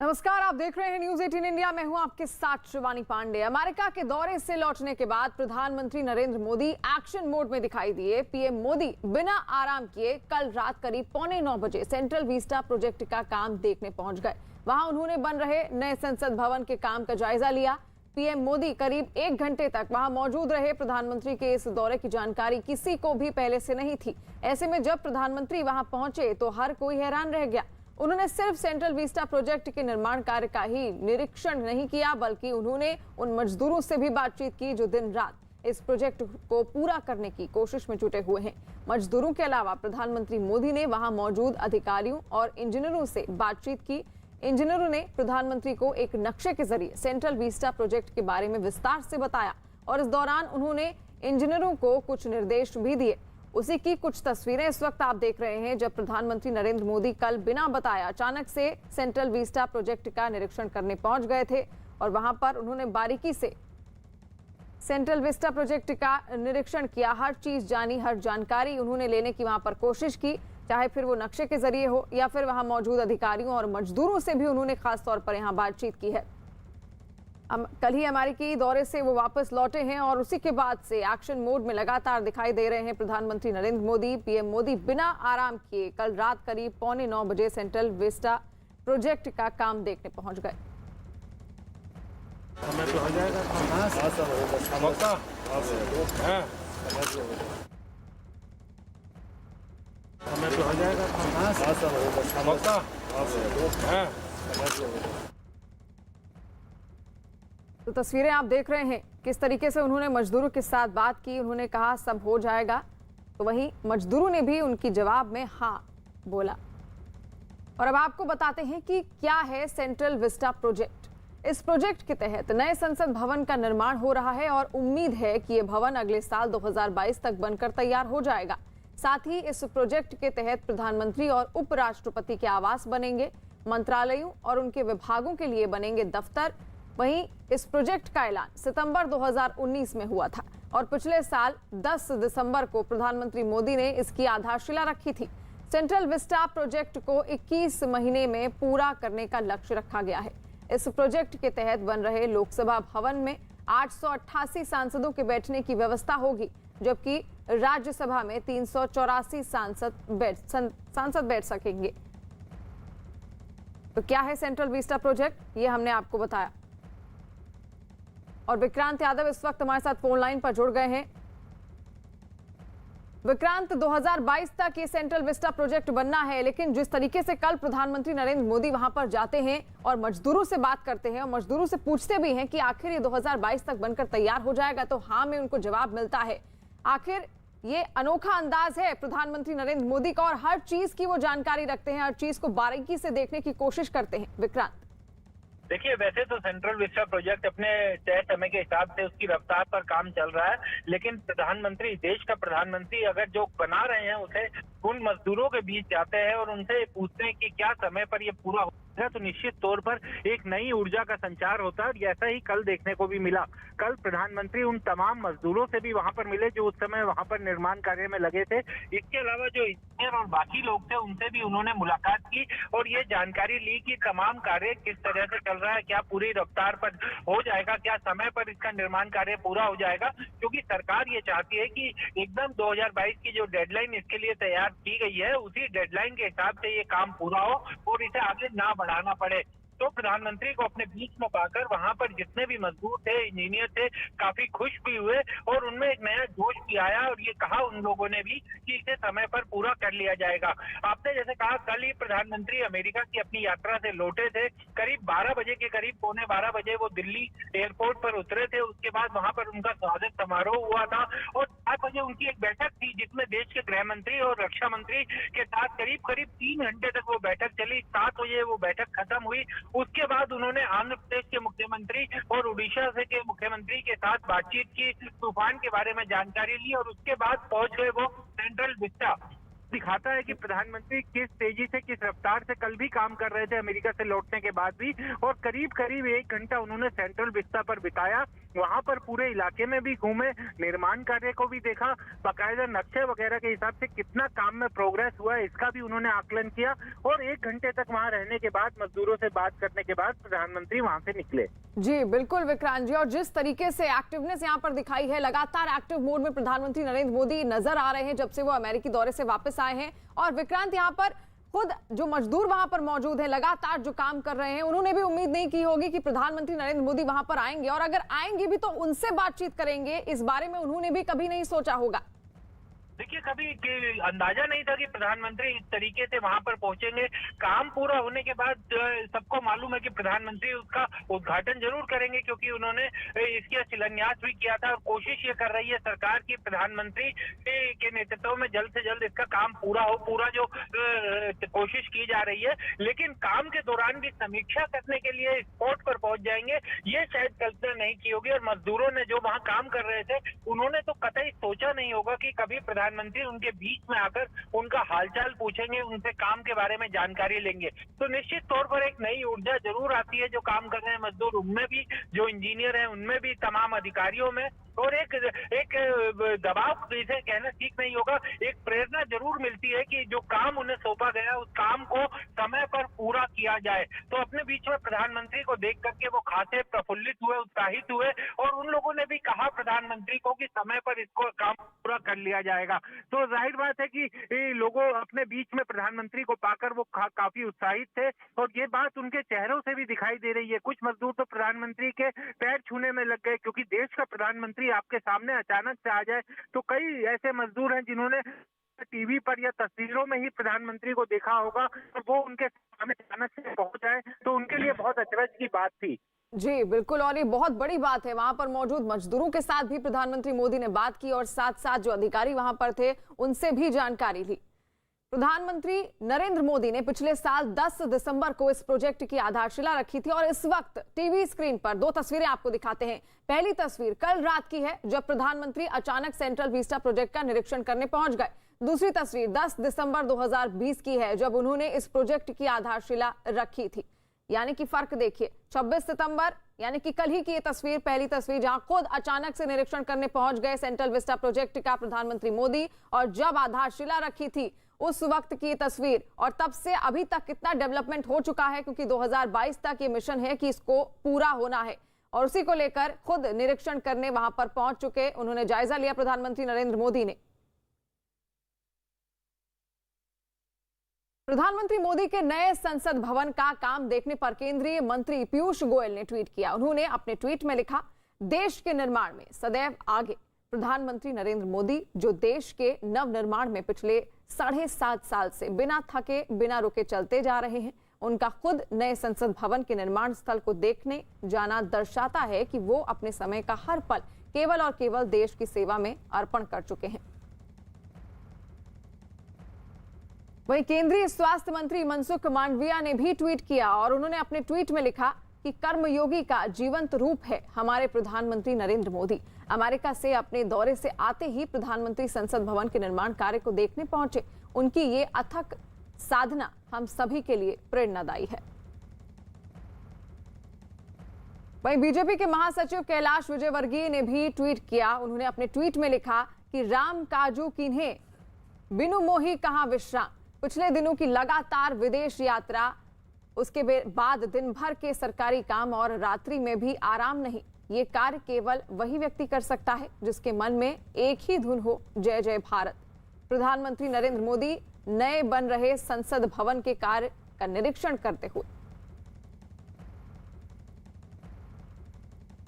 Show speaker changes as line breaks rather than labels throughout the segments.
नमस्कार, आप देख रहे हैं न्यूज 18 इंडिया। मैं हूं आपके साथ शिवानी पांडे। अमेरिका के दौरे से लौटने के बाद प्रधानमंत्री नरेंद्र मोदी एक्शन मोड में दिखाई दिए। पीएम मोदी बिना आराम किए कल रात करीब 8:45 बजे सेंट्रल विस्टा प्रोजेक्ट का काम देखने पहुंच गए। वहां उन्होंने बन रहे नए संसद भवन के काम का जायजा लिया। पीएम मोदी करीब 1 घंटे तक वहां मौजूद रहे। प्रधानमंत्री के इस दौरे की जानकारी किसी को भी पहले से नहीं थी। ऐसे में जब प्रधानमंत्री वहां पहुंचे तो हर कोई हैरान रह गया। उन्होंने सिर्फ सेंट्रल विस्टा प्रोजेक्ट के निर्माण कार्य का ही निरीक्षण नहीं किया, बल्कि उन्होंने उन मजदूरों से भी बातचीत की जो दिन रात इस प्रोजेक्ट को पूरा करने की कोशिश में जुटे हुए हैं। मजदूरों के अलावा प्रधानमंत्री मोदी ने वहां मौजूद अधिकारियों और इंजीनियरों से बातचीत की। इंजीनियरों ने प्रधानमंत्री को एक नक्शे के जरिए सेंट्रल विस्टा प्रोजेक्ट के बारे में विस्तार से बताया और इस दौरान उन्होंने इंजीनियरों को कुछ निर्देश भी दिए। उसी की कुछ तस्वीरें इस वक्त आप देख रहे हैं, जब प्रधानमंत्री नरेंद्र मोदी कल बिना बताए अचानक से सेंट्रल विस्टा प्रोजेक्ट का निरीक्षण करने पहुंच गए थे और वहां पर उन्होंने बारीकी से सेंट्रल विस्टा प्रोजेक्ट का निरीक्षण किया। हर चीज जानी, हर जानकारी उन्होंने लेने की वहां पर कोशिश की, चाहे फिर वो नक्शे के जरिए हो या फिर वहां मौजूद अधिकारियों और मजदूरों से भी उन्होंने खास तौर पर यहाँ बातचीत की है। कल ही अमेरिकी दौरे से वो वापस लौटे हैं और उसी के बाद से एक्शन मोड में लगातार दिखाई दे रहे हैं प्रधानमंत्री नरेंद्र मोदी। पीएम मोदी बिना आराम किए कल रात करीब 8:45 बजे सेंट्रल विस्टा प्रोजेक्ट का काम देखने पहुंच गए।
समय पे हो जाएगा। समय पे हो जाएगा।
तो तस्वीरें आप देख रहे हैं किस तरीके से उन्होंने मजदूरों के साथ बात की। उन्होंने कहा सब हो जाएगा, तो वहीं मजदूरों ने भी उनकी जवाब में हाँ बोला। और अब आपको बताते हैं कि क्या है सेंट्रल विस्टा प्रोजेक्ट। इस प्रोजेक्ट के तहत नए संसद भवन का निर्माण हो रहा है और उम्मीद है कि यह भवन अगले साल 2022 तक बनकर तैयार हो जाएगा। साथ ही इस प्रोजेक्ट के तहत प्रधानमंत्री और उपराष्ट्रपति के आवास बनेंगे, मंत्रालयों और उनके विभागों के लिए बनेंगे दफ्तर। वहीं इस प्रोजेक्ट का ऐलान सितंबर 2019 में हुआ था और पिछले साल 10 दिसंबर को प्रधानमंत्री मोदी ने इसकी आधारशिला रखी थी। सेंट्रल विस्टा प्रोजेक्ट को 21 महीने में पूरा करने का लक्ष्य रखा गया है। इस प्रोजेक्ट के तहत बन रहे लोकसभा भवन में 888 सांसदों के बैठने की व्यवस्था होगी, जबकि राज्यसभा में 384 सांसद बैठ सकेंगे। तो क्या है सेंट्रल विस्टा प्रोजेक्ट, ये हमने आपको बताया। और विक्रांत यादव इस वक्त हमारे साथ फोन लाइन पर जुड़ गए हैं। विक्रांत, 2022 तक ये सेंट्रल विस्टा प्रोजेक्ट बनना है, लेकिन जिस तरीके से कल प्रधानमंत्री नरेंद्र मोदी वहां पर जाते हैं और मजदूरों से बात करते हैं और मजदूरों से पूछते भी हैं कि आखिर ये 2022 तक बनकर तैयार हो जाएगा, तो हाँ में उनको जवाब मिलता है। आखिर ये अनोखा अंदाज है प्रधानमंत्री नरेंद्र मोदी का और हर चीज की वो जानकारी रखते हैं, हर चीज को बारीकी से देखने की कोशिश करते हैं। विक्रांत,
देखिए, वैसे तो सेंट्रल विस्टा प्रोजेक्ट अपने तय समय के हिसाब से उसकी रफ्तार पर काम चल रहा है, लेकिन प्रधानमंत्री, देश का प्रधानमंत्री अगर जो बना रहे हैं उसे उन मजदूरों के बीच जाते हैं और उनसे पूछते हैं कि क्या समय पर ये पूरा होगा, तो निश्चित तौर पर एक नई ऊर्जा का संचार होता है। और ऐसा ही कल देखने को भी मिला। कल प्रधानमंत्री उन तमाम मजदूरों से भी वहां पर मिले जो उस समय वहां पर निर्माण कार्य में लगे थे। इसके अलावा जो इंजीनियर और बाकी लोग थे उनसे भी उन्होंने मुलाकात की और ये जानकारी ली कि तमाम कार्य किस तरह से चल रहा है, क्या पूरी रफ्तार पर हो जाएगा, क्या समय पर इसका निर्माण कार्य पूरा हो जाएगा। क्योंकि सरकार ये चाहती है कि एकदम 2022 की जो डेडलाइन इसके लिए तैयार की गई है, उसी डेडलाइन के हिसाब से ये काम पूरा हो और इसे आगे ना बढ़ाना पड़े। तो प्रधानमंत्री को अपने बीच में पाकर वहां पर जितने भी मजदूर थे, इंजीनियर थे, काफी खुश भी हुए और उनमें एक नया जोश भी आया और ये कहा उन लोगों ने भी कि इसे समय पर पूरा कर लिया जाएगा। आपने जैसे कहा, कल ही प्रधानमंत्री अमेरिका की अपनी यात्रा से लौटे थे। करीब 12 बजे के करीब, 11:15 बजे वो दिल्ली एयरपोर्ट पर उतरे थे। उसके बाद वहां पर उनका स्वागत समारोह हुआ था और 7 बजे उनकी एक बैठक थी जिसमें देश के गृह मंत्री और रक्षा मंत्री के साथ करीब 3 घंटे तक वो बैठक चली। 7 बजे वो बैठक खत्म हुई। उसके बाद उन्होंने आंध्र प्रदेश के मुख्यमंत्री और उड़ीसा से के मुख्यमंत्री के साथ बातचीत की, तूफान के बारे में जानकारी ली और उसके बाद पहुंच गए वो सेंट्रल विस्टा। दिखाता है कि प्रधानमंत्री किस तेजी से, किस रफ्तार से कल भी काम कर रहे थे अमेरिका से लौटने के बाद भी, और करीब 1 घंटा उन्होंने सेंट्रल विस्टा पर बिताया वहां पर पूरे इलाके में भी घूमे, निर्माण कार्य को भी देखा, बाकायदा नक्शे वगैरह के हिसाब से कितना काम में प्रोग्रेस हुआ है इसका भी उन्होंने आकलन किया। और 1 घंटे तक वहां रहने के बाद, मजदूरों से बात करने के बाद प्रधानमंत्री वहां से निकले।
जी बिल्कुल विक्रांत जी, और जिस तरीके से एक्टिवनेस यहाँ पर दिखाई है, लगातार एक्टिव मोड में प्रधानमंत्री नरेंद्र मोदी नजर आ रहे हैं जब से वो अमेरिकी दौरे से वापस आए हैं। और विक्रांत, यहाँ पर खुद जो मजदूर वहां पर मौजूद हैं, लगातार जो काम कर रहे हैं, उन्होंने भी उम्मीद नहीं की होगी कि प्रधानमंत्री नरेंद्र मोदी वहां पर आएंगे, और अगर आएंगे भी तो उनसे बातचीत करेंगे, इस बारे में उन्होंने भी कभी नहीं सोचा होगा।
देखिए, कभी अंदाजा नहीं था कि प्रधानमंत्री इस तरीके से वहां पर पहुंचेंगे। काम पूरा होने के बाद सबको मालूम है कि प्रधानमंत्री उसका उद्घाटन जरूर करेंगे, क्योंकि उन्होंने इसका शिलान्यास भी किया था। और कोशिश ये कर रही है सरकार की प्रधानमंत्री के नेतृत्व में जल्द से जल्द इसका काम पूरा हो, पूरा जो कोशिश की जा रही है। लेकिन काम के दौरान भी समीक्षा करने के लिए स्पॉट पर पहुंच जाएंगे, ये शायद कल्पना नहीं की होगी। और मजदूरों ने जो वहां काम कर रहे थे, उन्होंने तो कतई सोचा नहीं होगा कि कभी प्रधानमंत्री उनके बीच में आकर उनका हालचाल पूछेंगे, उनसे काम के बारे में जानकारी लेंगे। तो निश्चित तौर पर एक नई ऊर्जा जरूर आती है जो काम कर रहे हैं मजदूर, उनमें भी, जो इंजीनियर हैं उनमें भी, तमाम अधिकारियों में। और एक दबाव, जिसे कहना ठीक नहीं होगा, एक प्रेरणा जरूर मिलती है कि जो काम उन्हें सौंपा गया उस काम को समय पर पूरा किया जाए। तो अपने बीच में प्रधानमंत्री को देख करके वो खासे प्रफुल्लित हुए, उत्साहित हुए, और उन लोगों ने भी कहा प्रधानमंत्री को कि समय पर इसको काम पूरा कर लिया जाएगा। तो जाहिर बात है कि लोगों अपने बीच में प्रधानमंत्री को पाकर वो काफी उत्साहित थे, और ये बात उनके चेहरों से भी दिखाई दे रही है। कुछ मजदूर तो प्रधानमंत्री के पैर छूने में लग गए, क्योंकि देश का प्रधानमंत्री आपके सामने अचानक से आ जाए। तो कई ऐसे मजदूर हैं जिन्होंने टीवी पर या तस्वीरों में ही प्रधानमंत्री को देखा होगा, और वो उनके सामने अचानक से पहुंच जाए तो उनके लिए बहुत अचरज की बात थी।
जी बिल्कुल, और ये बहुत बड़ी बात है। वहां पर मौजूद मजदूरों के साथ भी प्रधानमंत्री मोदी ने बात की, और साथ साथ जो अधिकारी वहां पर थे उनसे भी जानकारी ली। प्रधानमंत्री नरेंद्र मोदी ने पिछले साल 10 दिसंबर को इस प्रोजेक्ट की आधारशिला रखी थी, और इस वक्त टीवी स्क्रीन पर 2 तस्वीरें आपको दिखाते हैं। पहली तस्वीर कल रात की है, जब प्रधानमंत्री अचानक सेंट्रल विस्टा प्रोजेक्ट का निरीक्षण करने पहुंच गए। दूसरी तस्वीर 10 दिसंबर 2020 की है, जब उन्होंने इस प्रोजेक्ट की आधारशिला रखी थी। यानी कि फर्क देखिए, 26 सितंबर यानी कि कल ही की ये तस्वीर, पहली तस्वीर जहां खुद अचानक से निरीक्षण करने पहुंच गए सेंट्रल विस्टा प्रोजेक्ट का प्रधानमंत्री मोदी, और जब आधारशिला रखी थी उस वक्त की तस्वीर। और तब से अभी तक कितना डेवलपमेंट हो चुका है, क्योंकि 2022 तक ये मिशन है कि इसको पूरा होना है, और उसी को लेकर खुद निरीक्षण करने वहां पर पहुंच चुके। उन्होंने जायजा लिया प्रधानमंत्री नरेंद्र मोदी ने। प्रधानमंत्री मोदी के नए संसद भवन का काम देखने पर केंद्रीय मंत्री पीयूष गोयल ने ट्वीट किया। उन्होंने अपने ट्वीट में लिखा, देश के निर्माण में सदैव आगे प्रधानमंत्री नरेंद्र मोदी, जो देश के नव निर्माण में पिछले 7.5 साल से बिना थके बिना रुके चलते जा रहे हैं। उनका खुद नए संसद भवन के निर्माण स्थल को देखने जाना दर्शाता है कि वो अपने समय का हर पल केवल और केवल देश की सेवा में अर्पण कर चुके हैं। वहीं केंद्रीय स्वास्थ्य मंत्री मनसुख मांडविया ने भी ट्वीट किया, और उन्होंने अपने ट्वीट में लिखा कि कर्मयोगी का जीवंत रूप है हमारे प्रधानमंत्री नरेंद्र मोदी। अमेरिका से अपने दौरे से आते ही प्रधानमंत्री संसद भवन के निर्माण कार्य को देखने पहुंचे। उनकी ये अथक साधना हम सभी के लिए प्रेरणादायी है। वहीं बीजेपी के महासचिव कैलाश विजयवर्गीय ने भी ट्वीट किया। उन्होंने अपने ट्वीट में लिखा कि राम काजू किन्हें बिनु मोही कहां विश्राम। पिछले दिनों की लगातार विदेश यात्रा, उसके बाद दिन भर के सरकारी काम और रात्रि में भी आराम नहीं। ये कार्य केवल वही व्यक्ति कर सकता है जिसके मन में एक ही धुन हो, जय जय भारत। प्रधानमंत्री नरेंद्र मोदी नए बन रहे संसद भवन के कार्य का निरीक्षण करते हुए।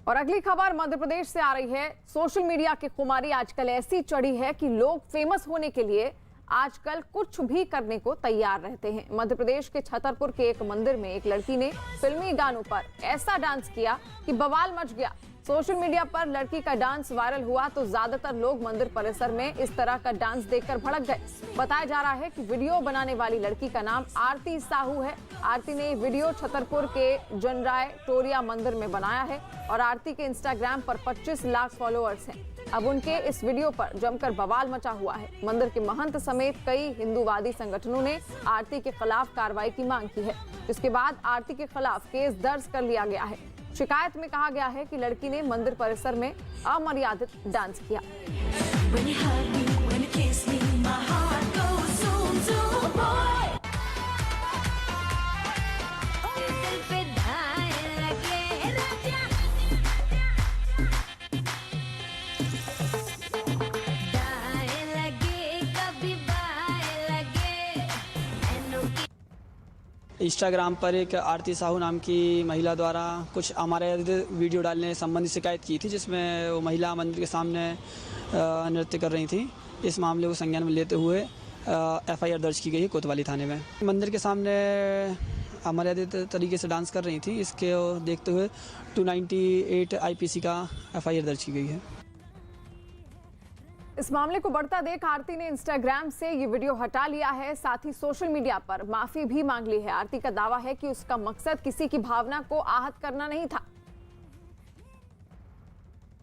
और अगली खबर मध्य प्रदेश से आ रही है। सोशल मीडिया की खुमारी आजकल ऐसी चढ़ी है कि लोग फेमस होने के लिए आजकल कुछ भी करने को तैयार रहते हैं। मध्य प्रदेश के छतरपुर के एक मंदिर में एक लड़की ने फिल्मी गानों पर ऐसा डांस किया कि बवाल मच गया। सोशल मीडिया पर लड़की का डांस वायरल हुआ तो ज्यादातर लोग मंदिर परिसर में इस तरह का डांस देखकर भड़क गए। बताया जा रहा है कि वीडियो बनाने वाली लड़की का नाम आरती साहू है। आरती ने वीडियो छतरपुर के जनराय टोरिया मंदिर में बनाया है, और आरती के इंस्टाग्राम पर 25 लाख फॉलोअर्स हैं। अब उनके इस वीडियो पर जमकर बवाल मचा हुआ है। मंदिर के महंत समेत कई हिंदूवादी संगठनों ने आरती के खिलाफ कार्रवाई की मांग की है, जिसके बाद आरती के खिलाफ केस दर्ज कर लिया गया है। शिकायत में कहा गया है कि लड़की ने मंदिर परिसर में अमर्यादित डांस किया।
When you hug me, when you kiss me, my heart goes zoom, zoom, boy. दिल पे धाए लगे राजा, धाए लगे कभी बाए लगे, एनो की
इंस्टाग्राम पर एक आरती साहू नाम की महिला द्वारा कुछ हमारे वीडियो डालने संबंधी शिकायत की थी, जिसमें वो महिला मंदिर के सामने नृत्य कर रही थी। इस मामले को संज्ञान में लेते हुए एफआईआर दर्ज की गई है कोतवाली थाने में। मंदिर के सामने अमर्यादित तरीके से डांस कर रही थी, इसके देखते हुए 298 आईपीसी का एफआईआर दर्ज की गई है।
इस मामले को बढ़ता देख आरती ने इंस्टाग्राम से ये वीडियो हटा लिया है, साथ ही सोशल मीडिया पर माफी भी मांग ली है। आरती का दावा है कि उसका मकसद किसी की भावना को आहत करना नहीं था।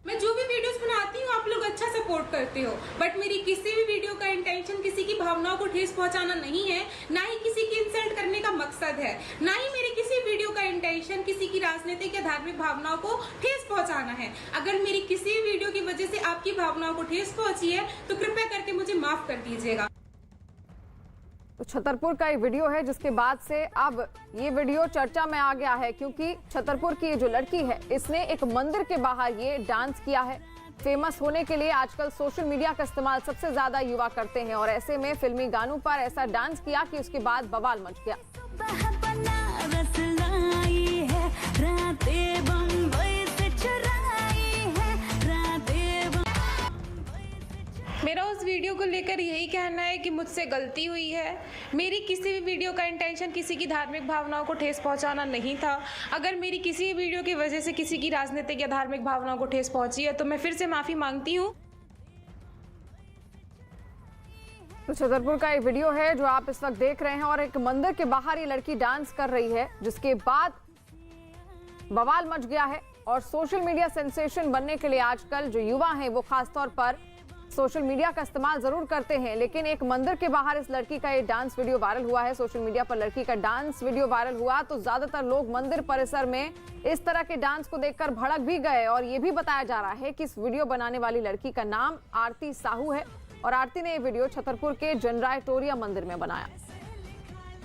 मैं जो भी वीडियोस बनाती हूँ आप लोग अच्छा सपोर्ट करते हो, बट मेरी किसी भी वीडियो का इंटेंशन किसी की भावनाओं को ठेस पहुंचाना नहीं है, ना ही किसी की इंसल्ट करने का मकसद है, ना ही मेरी किसी वीडियो का इंटेंशन किसी की राजनीतिक या धार्मिक भावनाओं को ठेस पहुंचाना है। अगर मेरी किसी भी वीडियो की वजह से आपकी भावनाओं को ठेस पहुंची है तो कृपया करके मुझे माफ कर दीजिएगा।
तो छतरपुर का ये वीडियो है, जिसके बाद से अब ये वीडियो चर्चा में आ गया है, क्योंकि छतरपुर की ये जो लड़की है इसने एक मंदिर के बाहर ये डांस किया है। फेमस होने के लिए आजकल सोशल मीडिया का इस्तेमाल सबसे ज्यादा युवा करते हैं, और ऐसे में फिल्मी गानों पर ऐसा डांस किया कि उसके बाद बवाल मच गया।
सुबह बनारस लाई है, रातें बम्बई से चुराई है, रातें
मेरा उस वीडियो को लेकर यही कहना है कि मुझसे गलती हुई है। मेरी किसी भी वीडियो का इंटेंशन किसी की धार्मिक भावनाओं को ठेस पहुंचाना नहीं था। अगर मेरी किसी भी वीडियो की वजह से किसी की राजनीतिक या धार्मिक भावनाओं को ठेस पहुंची है तो मैं फिर से माफी मांगती हूँ।
तो छतरपुर का ये वीडियो है जो आप इस वक्त देख रहे हैं, और एक मंदिर के बाहर ये लड़की डांस कर रही है, जिसके बाद बवाल मच गया है। और सोशल मीडिया सेंसेशन बनने के लिए आजकल जो युवा हैं वो खासतौर पर सोशल मीडिया का इस्तेमाल जरूर करते हैं, लेकिन एक मंदिर के बाहर इस लड़की का ये डांस वीडियो वायरल हुआ है। सोशल मीडिया पर लड़की का डांस वीडियो वायरल हुआ तो ज्यादातर लोग मंदिर परिसर में इस तरह के डांस को देखकर भड़क भी गए, और ये भी बताया जा रहा है कि इस वीडियो बनाने वाली लड़की का नाम आरती साहू है, और आरती ने ये वीडियो छतरपुर के जनरायटोरिया मंदिर में बनाया।